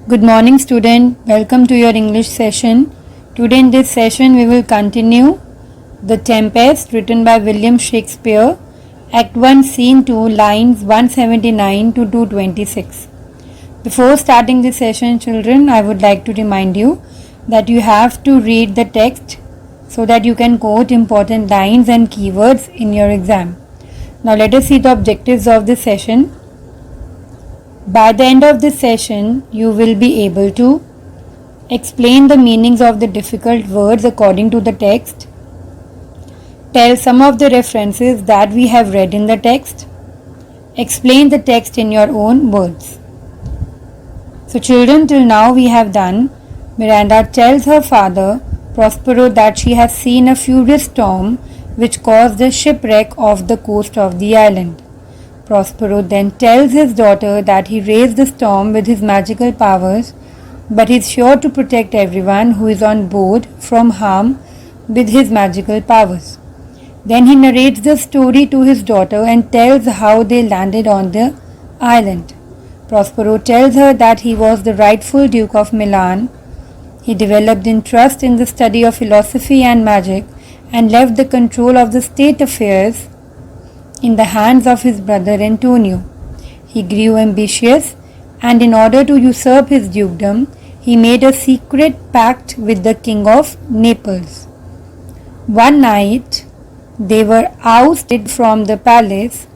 Good morning student, welcome to your English session. Today in this session we will continue The Tempest written by William Shakespeare, Act 1 Scene 2 lines 179 to 226. Before starting this session children, I would like to remind you that you have to read the text so that you can quote important lines and keywords in your exam. Now let us see the objectives of this session. By the end of this session, you will be able to explain the meanings of the difficult words according to the text, tell some of the references that we have read in the text, explain the text in your own words. So children, till now we have done, Miranda tells her father, Prospero, that she has seen a furious storm which caused the shipwreck off the coast of the island. Prospero then tells his daughter that he raised the storm with his magical powers, but is sure to protect everyone who is on board from harm with his magical powers. Then he narrates the story to his daughter and tells how they landed on the island. Prospero tells her that he was the rightful Duke of Milan. He developed interest in the study of philosophy and magic and left the control of the state affairs in the hands of his brother Antonio. He grew ambitious, and in order to usurp his dukedom, he made a secret pact with the king of Naples. One night, they were ousted from the palace.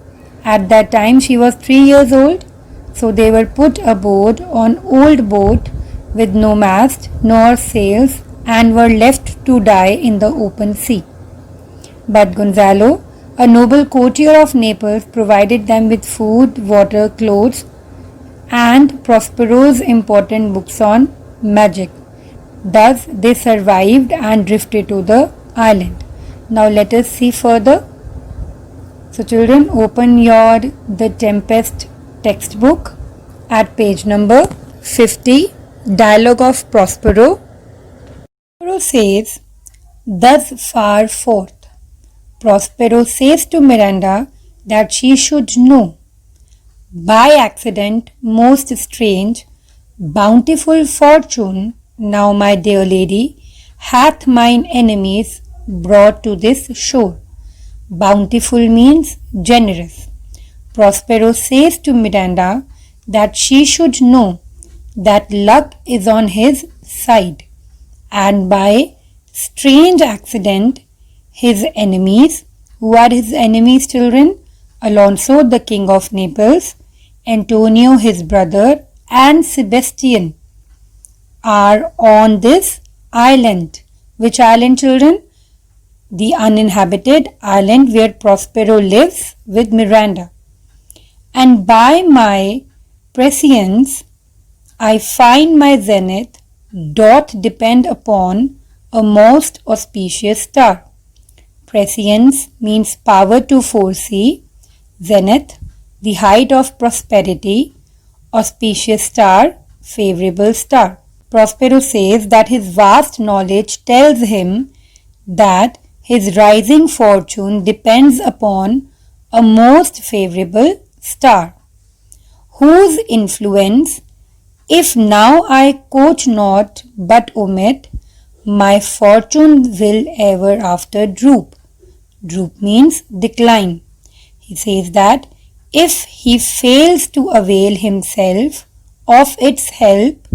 At that time she was 3 years old, so they were put aboard an old boat with no mast nor sails and were left to die in the open sea. But Gonzalo, a noble courtier of Naples, provided them with food, water, clothes, and Prospero's important books on magic. Thus they survived and drifted to the island. Now let us see further. So children, open your The Tempest textbook at page number 50, Dialogue of Prospero. Prospero says, thus far forth. Prospero says to Miranda that she should know, by accident most strange, bountiful fortune, now my dear lady, hath mine enemies brought to this shore. Bountiful means generous. Prospero says to Miranda that she should know that luck is on his side, and by strange accident his enemies, who are his enemies children? Alonso, the king of Naples, Antonio, his brother, and Sebastian are on this island. Which island children? The uninhabited island where Prospero lives with Miranda. And by my prescience I find my zenith doth depend upon a most auspicious star. Prescience means power to foresee, zenith, the height of prosperity, auspicious star, favorable star. Prospero says that his vast knowledge tells him that his rising fortune depends upon a most favorable star, whose influence, if now I quote not but omit, my fortune will ever after droop. Droop means decline. He says that if he fails to avail himself of its help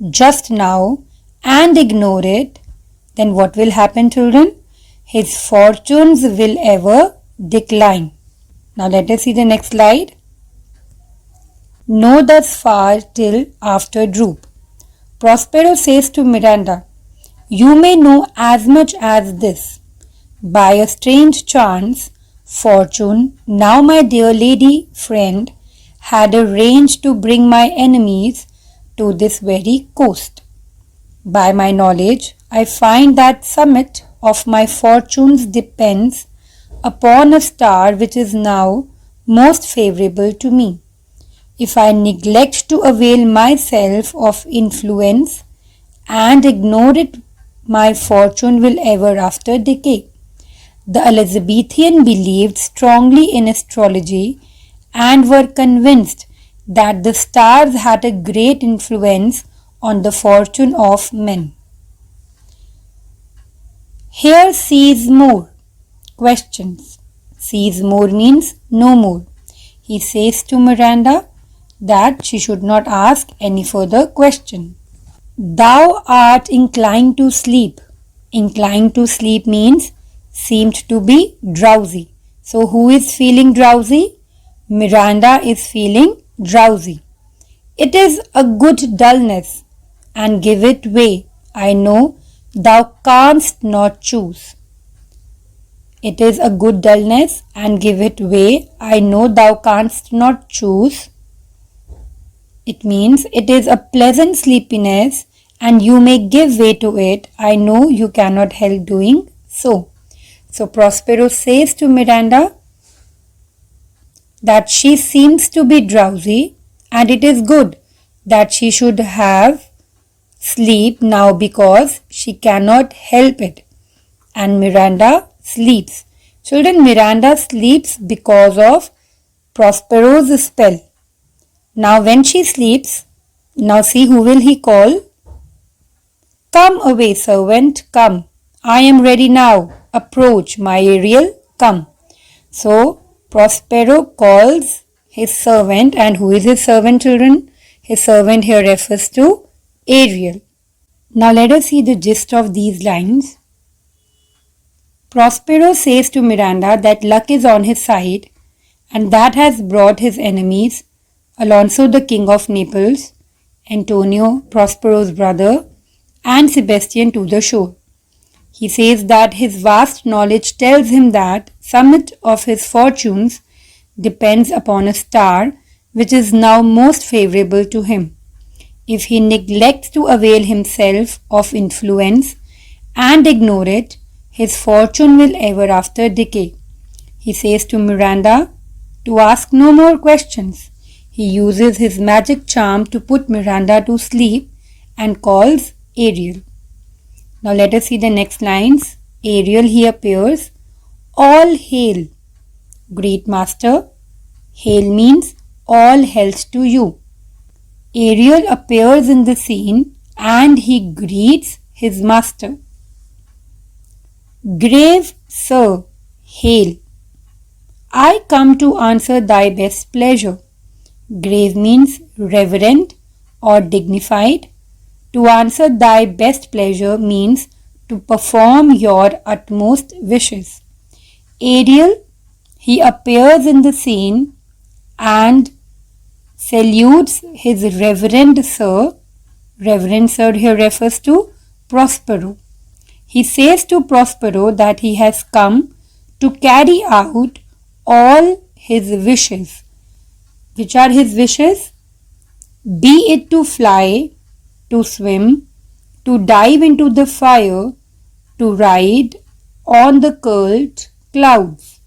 just now and ignore it, then what will happen children? His fortunes will ever decline. Now let us see the next slide. Know thus far till after droop. Prospero says to Miranda, you may know as much as this. By a strange chance, fortune, now my dear lady friend, had arranged to bring my enemies to this very coast. By my knowledge, I find that summit of my fortunes depends upon a star which is now most favorable to me. If I neglect to avail myself of influence and ignore it, my fortune will ever after decay. The Elizabethan believed strongly in astrology and were convinced that the stars had a great influence on the fortune of men. Here sees more. Questions. Sees more means no more. He says to Miranda that she should not ask any further question. Thou art inclined to sleep. Inclined to sleep means seemed to be drowsy. So who is feeling drowsy? Miranda is feeling drowsy. It is a good dullness, and give it way. I know thou canst not choose. It is a good dullness, and give it way. I know thou canst not choose. It means it is a pleasant sleepiness, and you may give way to it. I know you cannot help doing so. So Prospero says to Miranda that she seems to be drowsy, and it is good that she should have sleep now because she cannot help it. And Miranda sleeps. Children, Miranda sleeps because of Prospero's spell. Now when she sleeps, now see who will he call? Come away, servant, come. I am ready now. Approach, my Ariel, come. So Prospero calls his servant, and who is his servant, children? His servant here refers to Ariel. Now let us see the gist of these lines. Prospero says to Miranda that luck is on his side, and that has brought his enemies, Alonso the King of Naples, Antonio, Prospero's brother, and Sebastian to the shore. He says that his vast knowledge tells him that summit of his fortunes depends upon a star which is now most favorable to him. If he neglects to avail himself of influence and ignore it, his fortune will ever after decay. He says to Miranda to ask no more questions. He uses his magic charm to put Miranda to sleep and calls Ariel. Now let us see the next lines. Ariel, he appears. All hail. Great master. Hail means all health to you. Ariel appears in the scene and he greets his master. Grave sir, hail. I come to answer thy best pleasure. Grave means reverent or dignified. To answer thy best pleasure means to perform your utmost wishes. Ariel, he appears in the scene and salutes his reverend sir. Reverend sir here refers to Prospero. He says to Prospero that he has come to carry out all his wishes. Which are his wishes? Be it to fly, to swim, to dive into the fire, to ride on the curled clouds.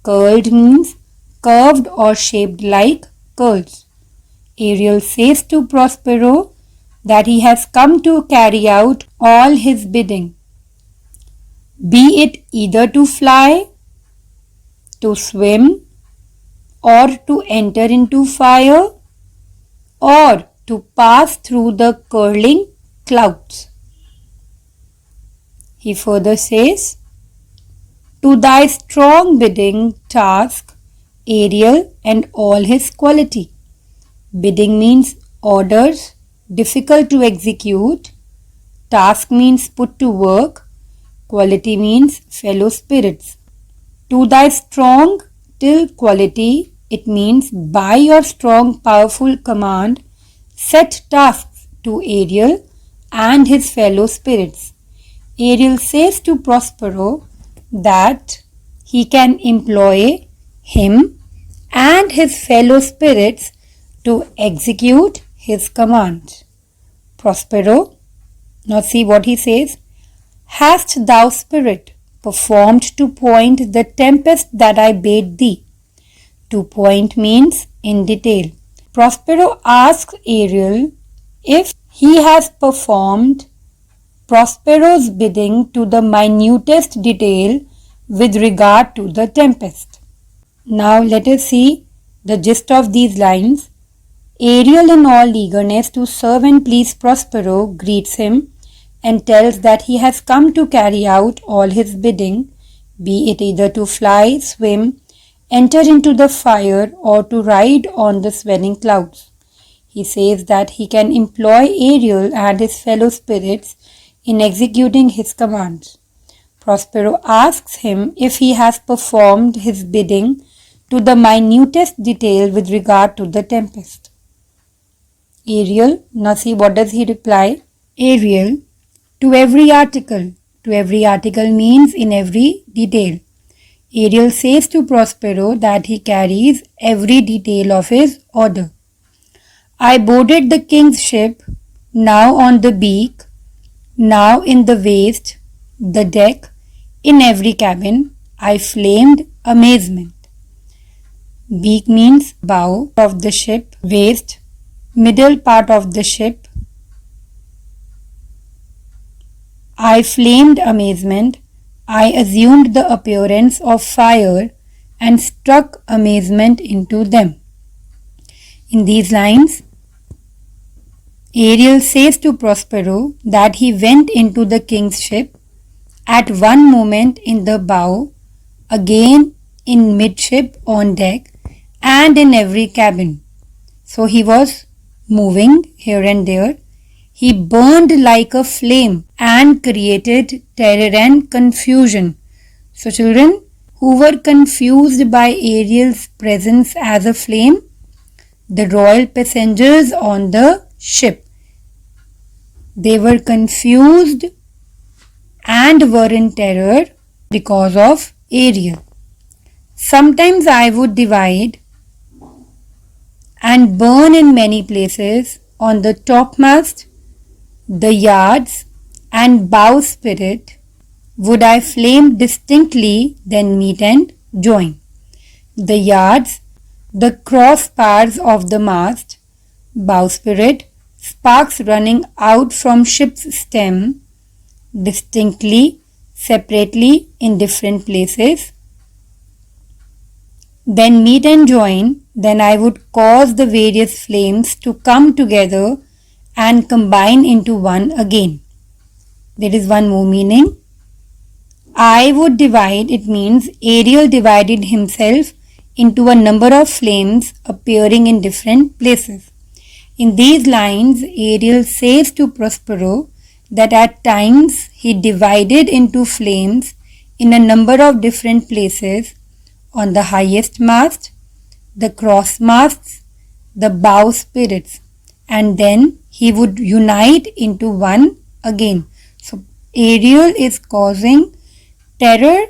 Curled means curved or shaped like curls. Ariel says to Prospero that he has come to carry out all his bidding. Be it either to fly, to swim, or to enter into fire, or to pass through the curling clouds. He further says, to thy strong bidding task, Ariel and all his quality. Bidding means orders, difficult to execute. Task means put to work. Quality means fellow spirits. To thy strong till quality, it means by your strong powerful command, set tasks to Ariel and his fellow spirits. Ariel says to Prospero that he can employ him and his fellow spirits to execute his command. Prospero, now see what he says. Hast thou, spirit, performed to point the tempest that I bade thee? To point means in detail. Prospero asks Ariel if he has performed Prospero's bidding to the minutest detail with regard to the tempest. Now let us see the gist of these lines. Ariel, in all eagerness to serve and please Prospero, greets him and tells that he has come to carry out all his bidding, be it either to fly, swim, enter into the fire, or to ride on the swelling clouds. He says that he can employ Ariel and his fellow spirits in executing his commands. Prospero asks him if he has performed his bidding to the minutest detail with regard to the tempest. Ariel, now see what does he reply? Ariel, to every article. To every article means in every detail. Ariel says to Prospero that he carries every detail of his order. I boarded the king's ship, now on the beak, now in the waist, the deck, in every cabin. I flamed amazement. Beak means bow of the ship, waist, middle part of the ship. I flamed amazement. I assumed the appearance of fire and struck amazement into them. In these lines, Ariel says to Prospero that he went into the king's ship, at one moment in the bow, again in midship on deck, and in every cabin. So he was moving here and there. He burned like a flame and created terror and confusion. So children, who were confused by Ariel's presence as a flame? The royal passengers on the ship. They were confused and were in terror because of Ariel. Sometimes I would divide and burn in many places on the topmast, the yards and bowsprit would I flame distinctly, then meet and join. The yards, the crossbars of the mast, bowsprit, sparks running out from ship's stem, distinctly, separately in different places, then meet and join, then I would cause the various flames to come together and combine into one again. There is one more meaning. I would divide, it means Ariel divided himself into a number of flames appearing in different places. In these lines, Ariel says to Prospero that at times he divided into flames in a number of different places on the highest mast, the cross masts, the bowsprits, and then he would unite into one again. So Ariel is causing terror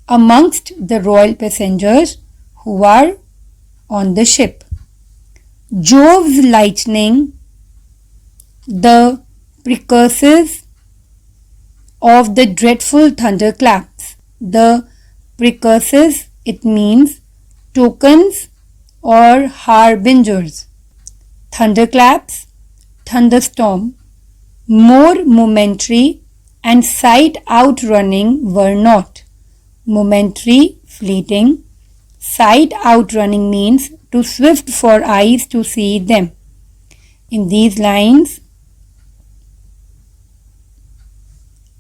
amongst the royal passengers who are on the ship. Jove's lightning, the precursors of the dreadful thunderclaps. The precursors, it means tokens or harbingers. Thunderclaps, thunderstorm, more momentary and sight outrunning were not. Momentary, fleeting. Sight outrunning means too swift for eyes to see them. In these lines,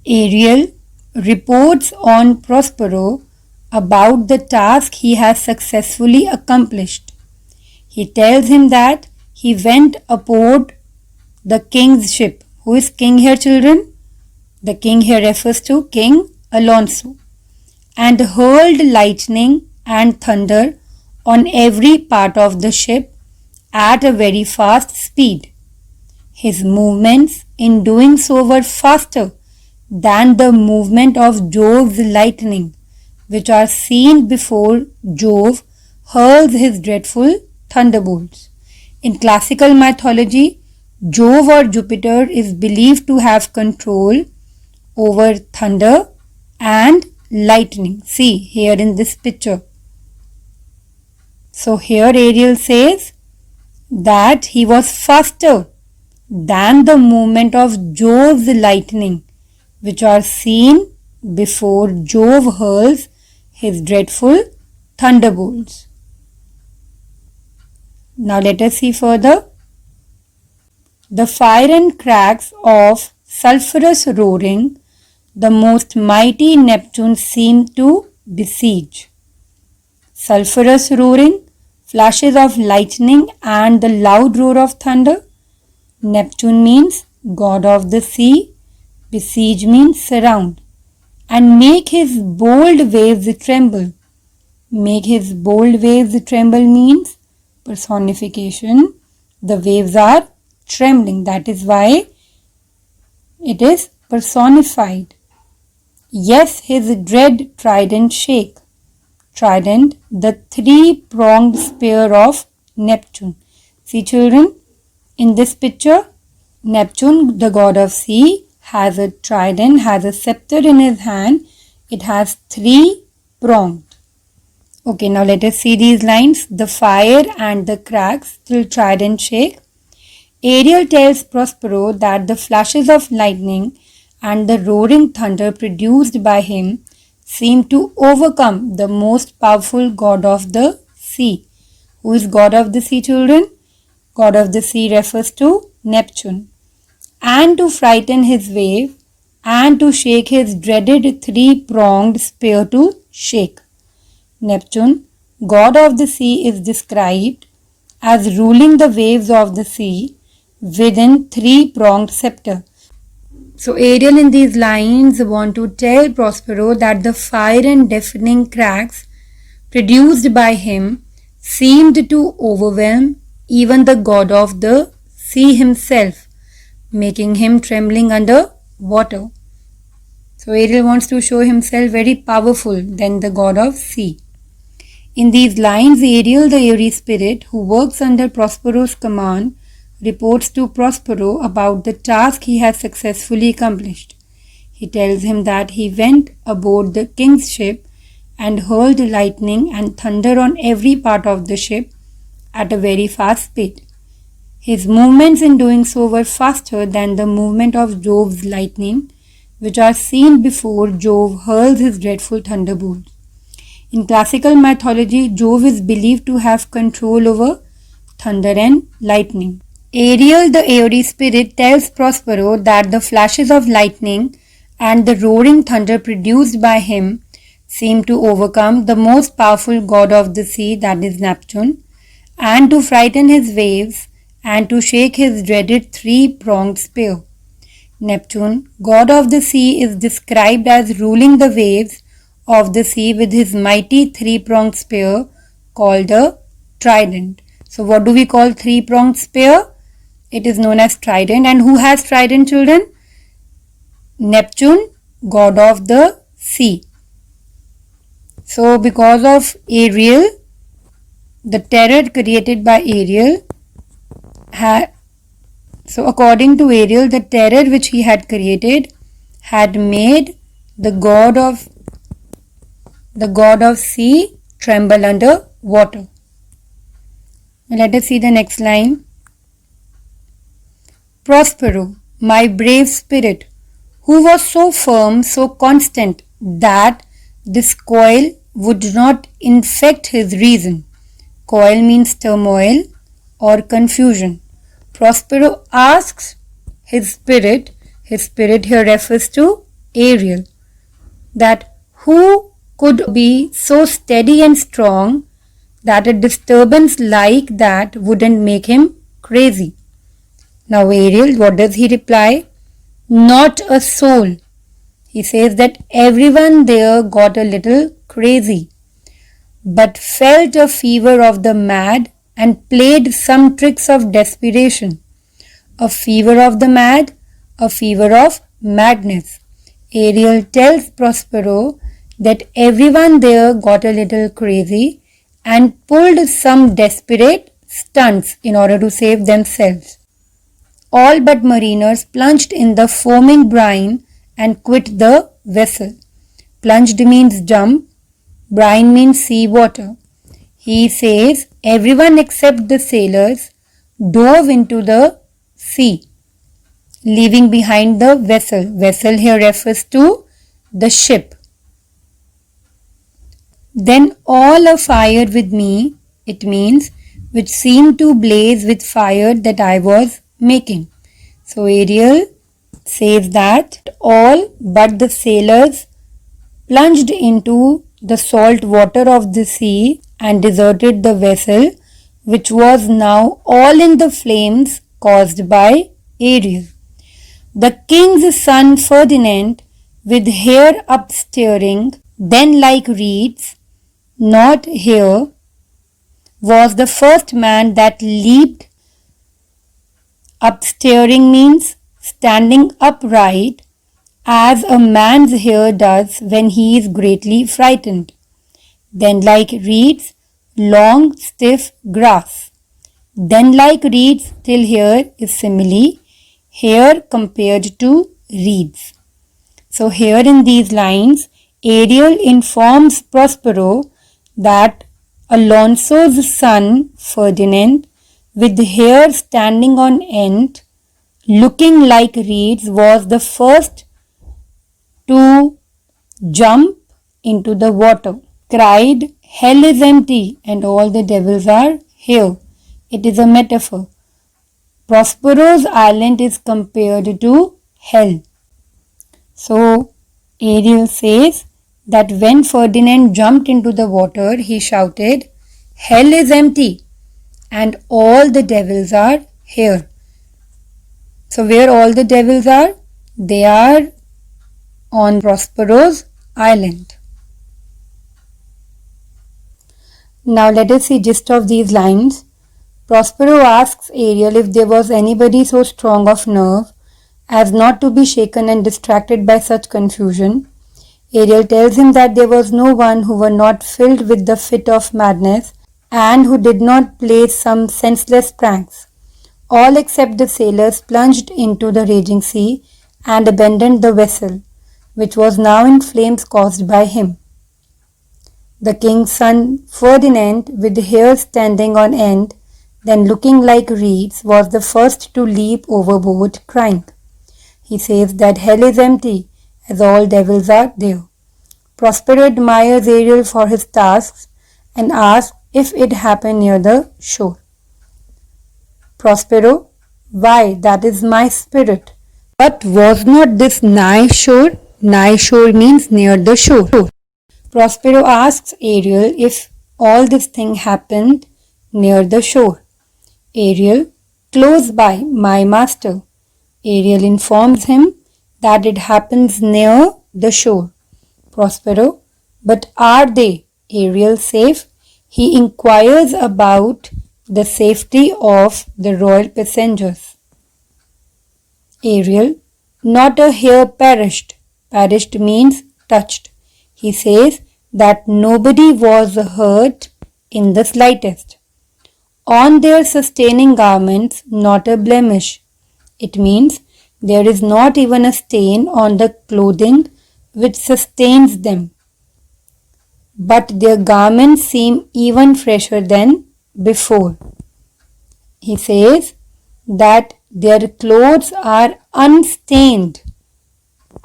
Ariel reports on Prospero about the task he has successfully accomplished. He tells him that he went aboard the king's ship. Who is king here, children? The king here refers to King Alonso, and hurled lightning and thunder on every part of the ship at a very fast speed. His movements in doing so were faster than the movement of Jove's lightning, which are seen before Jove hurls his dreadful thunderbolts. In classical mythology, Jove or Jupiter is believed to have control over thunder and lightning. See here in this picture. So here Ariel says that he was faster than the movement of Jove's lightning, which are seen before Jove hurls his dreadful thunderbolts. Now let us see further. The fire and cracks of sulphurous roaring, the most mighty Neptune seemed to besiege. Sulphurous roaring, flashes of lightning and the loud roar of thunder. Neptune means god of the sea, besiege means surround, and make his bold waves tremble. Make his bold waves tremble means personification. The waves are trembling, that is why it is personified. Yes, his dread trident shake. Trident, the three-pronged spear of Neptune. See children, in this picture, Neptune, the god of sea, has a trident, has a scepter in his hand. It has three prongs. Okay, now let us see these lines. The fire and the cracks till trident shake. Ariel tells Prospero that the flashes of lightning and the roaring thunder produced by him seem to overcome the most powerful god of the sea. Who is god of the sea, children? God of the sea refers to Neptune. And to frighten his wave and to shake his dreaded three-pronged spear to shake. Neptune, god of the sea, is described as ruling the waves of the sea within three-pronged scepter. So Ariel in these lines want to tell Prospero that the fire and deafening cracks produced by him seemed to overwhelm even the god of the sea himself, making him trembling under water. So Ariel wants to show himself very powerful than the god of sea. In these lines, Ariel, the airy spirit who works under Prospero's command, reports to Prospero about the task he has successfully accomplished. He tells him that he went aboard the king's ship and hurled lightning and thunder on every part of the ship at a very fast speed. His movements in doing so were faster than the movement of Jove's lightning, which are seen before Jove hurls his dreadful thunderbolts. In classical mythology, Jove is believed to have control over thunder and lightning. Ariel, the airy spirit, tells Prospero that the flashes of lightning and the roaring thunder produced by him seem to overcome the most powerful god of the sea, that is Neptune, and to frighten his waves and to shake his dreaded three-pronged spear. Neptune, god of the sea, is described as ruling the waves of the sea with his mighty three-pronged spear called a trident. So what do we call three-pronged spear? It is known as trident. And who has trident, children? Neptune, god of the sea. So because of Ariel, the terror created by Ariel according to Ariel, the terror which he had created had made the god of sea tremble under water. Let us see the next line. Prospero, my brave spirit, who was so firm, so constant, that this coil would not infect his reason. Coil means turmoil or confusion. Prospero asks his spirit here refers to Ariel, that who could be so steady and strong that a disturbance like that wouldn't make him crazy. Now Ariel, what does he reply? Not a soul. He says that everyone there got a little crazy, but felt a fever of the mad and played some tricks of desperation. A fever of the mad, a fever of madness. Ariel tells Prospero that everyone there got a little crazy and pulled some desperate stunts in order to save themselves. All but mariners plunged in the foaming brine and quit the vessel. Plunged means jump, brine means sea water. He says everyone except the sailors dove into the sea, leaving behind the vessel. Vessel here refers to the ship. Then all afire with me, it means which seemed to blaze with fire that I was making. So Ariel says that all but the sailors plunged into the salt water of the sea and deserted the vessel, which was now all in the flames caused by Ariel. The king's son Ferdinand, with hair upstirring, then like reeds, not hair, was the first man that leaped. Upstirring means standing upright, as a man's hair does when he is greatly frightened. Then like reeds, long stiff grass. Then like reeds till here is simile, hair compared to reeds. So here in these lines, Ariel informs Prospero that Alonso's son Ferdinand, with hair standing on end, looking like reeds, was the first to jump into the water. Cried, "Hell is empty and all the devils are here." It is a metaphor. Prospero's island is compared to hell. So Ariel says that when Ferdinand jumped into the water, he shouted, "Hell is empty and all the devils are here." So where all the devils are? They are on Prospero's island. Now let us see gist of these lines. Prospero asks Ariel if there was anybody so strong of nerve as not to be shaken and distracted by such confusion. Ariel tells him that there was no one who were not filled with the fit of madness and who did not play some senseless pranks. All except the sailors plunged into the raging sea and abandoned the vessel, which was now in flames caused by him. The king's son Ferdinand, with hair standing on end, then looking like reeds, was the first to leap overboard, crying. He says that hell is empty, as all devils are there. Prospero admires Ariel for his tasks and asks if it happened near the shore. Prospero, why, that is my spirit. But was not this nigh shore? Nigh shore means near the shore. Prospero asks Ariel if all this thing happened near the shore. Ariel, close by, my master. Ariel informs him that it happens near the shore. Prospero, but are they, Ariel, safe? He inquires about the safety of the royal passengers. Ariel, not a hair perished. Perished means touched. He says that nobody was hurt in the slightest. On their sustaining garments, not a blemish. It means there is not even a stain on the clothing which sustains them. But their garments seem even fresher than before. He says that their clothes are unstained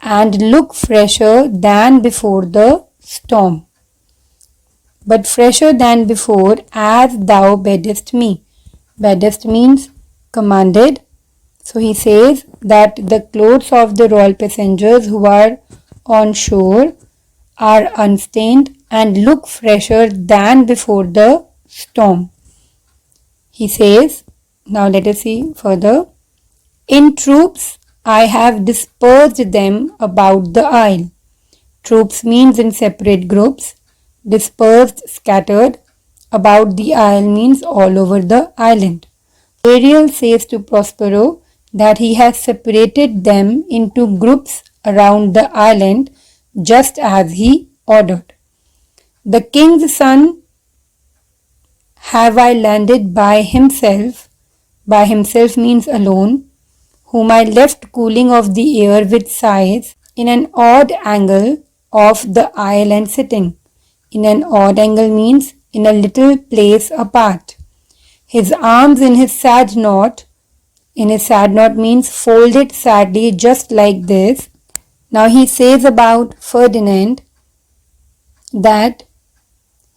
and look fresher than before the storm. But fresher than before, as thou badest me. Badest means commanded. So he says that the clothes of the royal passengers who are on shore are unstained and look fresher than before the storm. He says, now let us see further. In troops I have dispersed them about the isle. Troops means in separate groups. Dispersed, scattered. About the isle means all over the island. Ariel says to Prospero that he has separated them into groups around the island just as he ordered. The king's son have I landed by himself. By himself means alone, whom I left cooling of the air with sighs in an odd angle of the isle and sitting. In an odd angle means in a little place apart. His arms in his sad knot. In his sad knot means folded sadly just like this. Now he says about Ferdinand that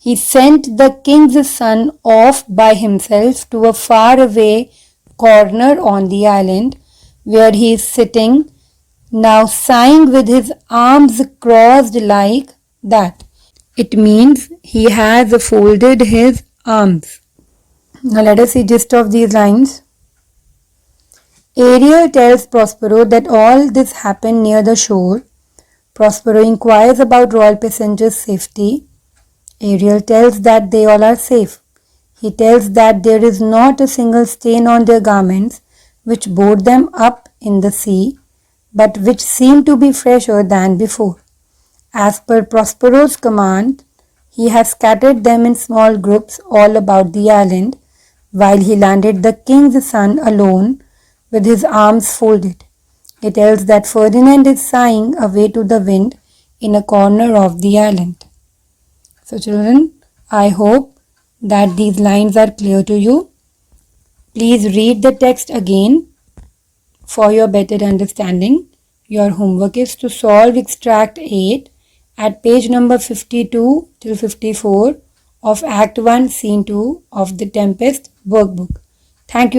He sent the king's son off by himself to a faraway corner on the island where he is sitting, now sighing with his arms crossed like that. It means he has folded his arms. Now let us see gist of these lines. Ariel tells Prospero that all this happened near the shore. Prospero inquires about royal passengers' safety. Ariel tells that they all are safe. He tells that there is not a single stain on their garments which bore them up in the sea, but which seem to be fresher than before. As per Prospero's command, he has scattered them in small groups all about the island, while he landed the king's son alone with his arms folded. He tells that Ferdinand is sighing away to the wind in a corner of the island. So children, I hope that these lines are clear to you. Please read the text again for your better understanding. Your homework is to solve extract 8 at page number 52 till 54 of Act 1 Scene 2 of the Tempest workbook. Thank you.